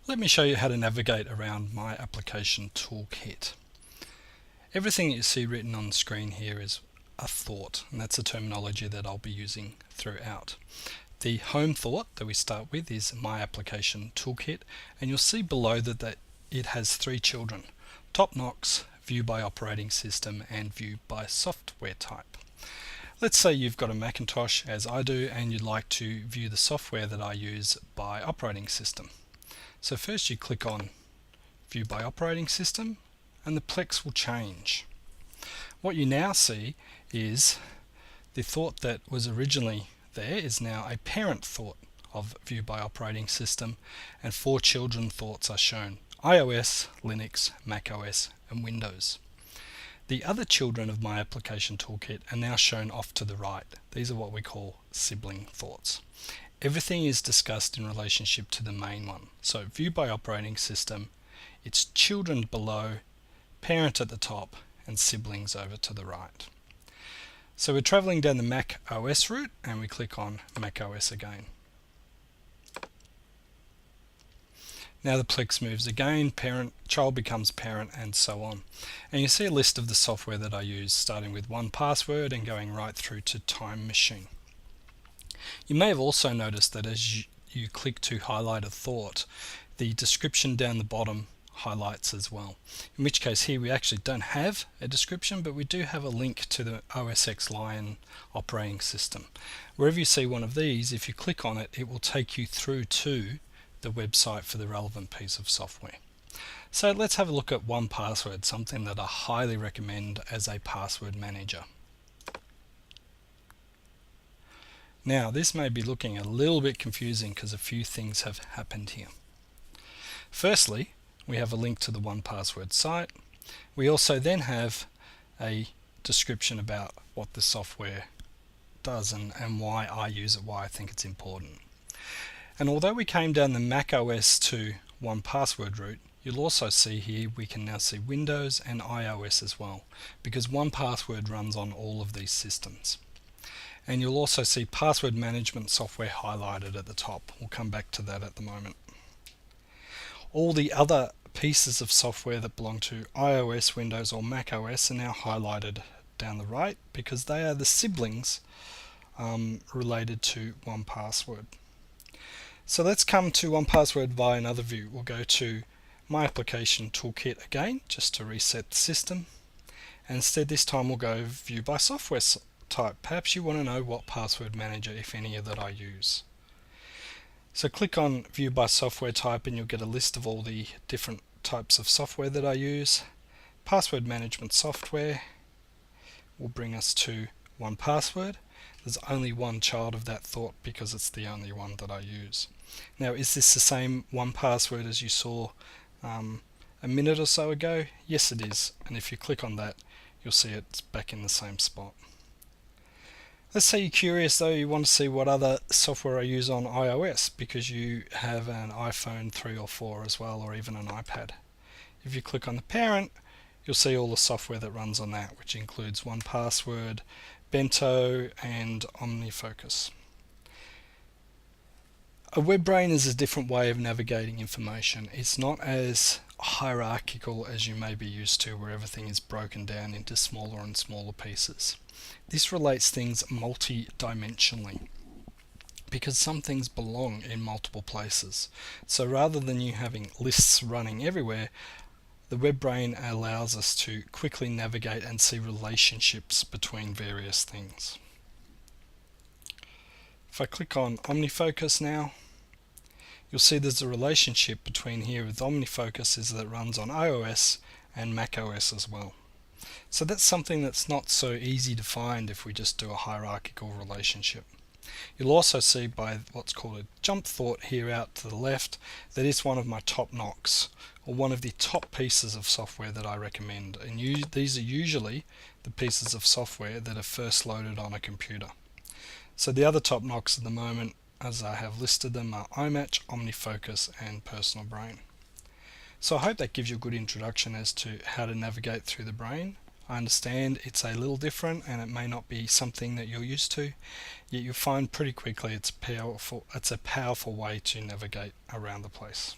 Let me show you how to navigate around my Application Toolkit. Everything that you see written on the screen here is a thought, and that's a terminology that I'll be using throughout. The home thought that we start with is My Application Toolkit, and you'll see below that it has three children: Top Knox, View by Operating System, and View by Software Type. Let's say you've got a Macintosh, as I do, and you'd like to view the software that I use by operating system. So first you click on View by Operating System and the Plex will change. What you now see is the thought that was originally there is now a parent thought of View by Operating System, and four children thoughts are shown: iOS, Linux, macOS and Windows. The other children of My Application Toolkit are now shown off to the right. These are what we call sibling thoughts. Everything is discussed in relationship to the main one. So View by Operating System, its children below, parent at the top, and siblings over to the right. So we're traveling down the Mac OS route and we click on Mac OS again. Now the Plex moves again, child becomes parent, and so on. And you see a list of the software that I use, starting with 1Password and going right through to Time Machine. You may have also noticed that as you click to highlight a thought, the description down the bottom highlights as well. In which case here we actually don't have a description, but we do have a link to the OS X Lion operating system. Wherever you see one of these, if you click on it, it will take you through to the website for the relevant piece of software. So let's have a look at 1Password, something that I highly recommend as a password manager. Now this may be looking a little bit confusing because a few things have happened here. Firstly, we have a link to the 1Password site. We also then have a description about what the software does and why I use it, why I think it's important. And although we came down the Mac OS to 1Password route, you'll also see here we can now see Windows and iOS as well, because 1Password runs on all of these systems. And you'll also see password management software highlighted at the top. We'll come back to that at the moment. All the other pieces of software that belong to iOS, Windows or Mac OS are now highlighted down the right because they are the siblings related to 1Password. So let's come to 1Password via another view. We'll go to My Application Toolkit again, just to reset the system. And instead this time we'll go View by Software Type. Perhaps you want to know what password manager, if any, that I use. So click on View by Software Type and you'll get a list of all the different types of software that I use. Password management software will bring us to 1Password. There's only one child of that thought because it's the only one that I use. Now, is this the same 1Password as you saw a minute or so ago? Yes, it is. And if you click on that, you'll see it's back in the same spot. Let's say you're curious though, you want to see what other software I use on iOS because you have an iPhone 3 or 4 as well, or even an iPad. If you click on the parent, you'll see all the software that runs on that, which includes 1Password, Bento and OmniFocus. A web brain is a different way of navigating information. It's not as hierarchical as you may be used to, where everything is broken down into smaller and smaller pieces. This relates things multi-dimensionally because some things belong in multiple places. So rather than you having lists running everywhere, the web brain allows us to quickly navigate and see relationships between various things. If I click on OmniFocus now, you'll see there's a relationship between here with OmniFocus is that it runs on iOS and macOS as well. So that's something that's not so easy to find if we just do a hierarchical relationship. You'll also see by what's called a jump thought here out to the left that is one of my top knocks, or one of the top pieces of software that I recommend. And these are usually the pieces of software that are first loaded on a computer. So the other top knocks at the moment, as I have listed them, are iMatch, OmniFocus and Personal Brain. So I hope that gives you a good introduction as to how to navigate through the brain. I understand it's a little different and it may not be something that you're used to, yet you'll find pretty quickly it's a powerful way to navigate around the place.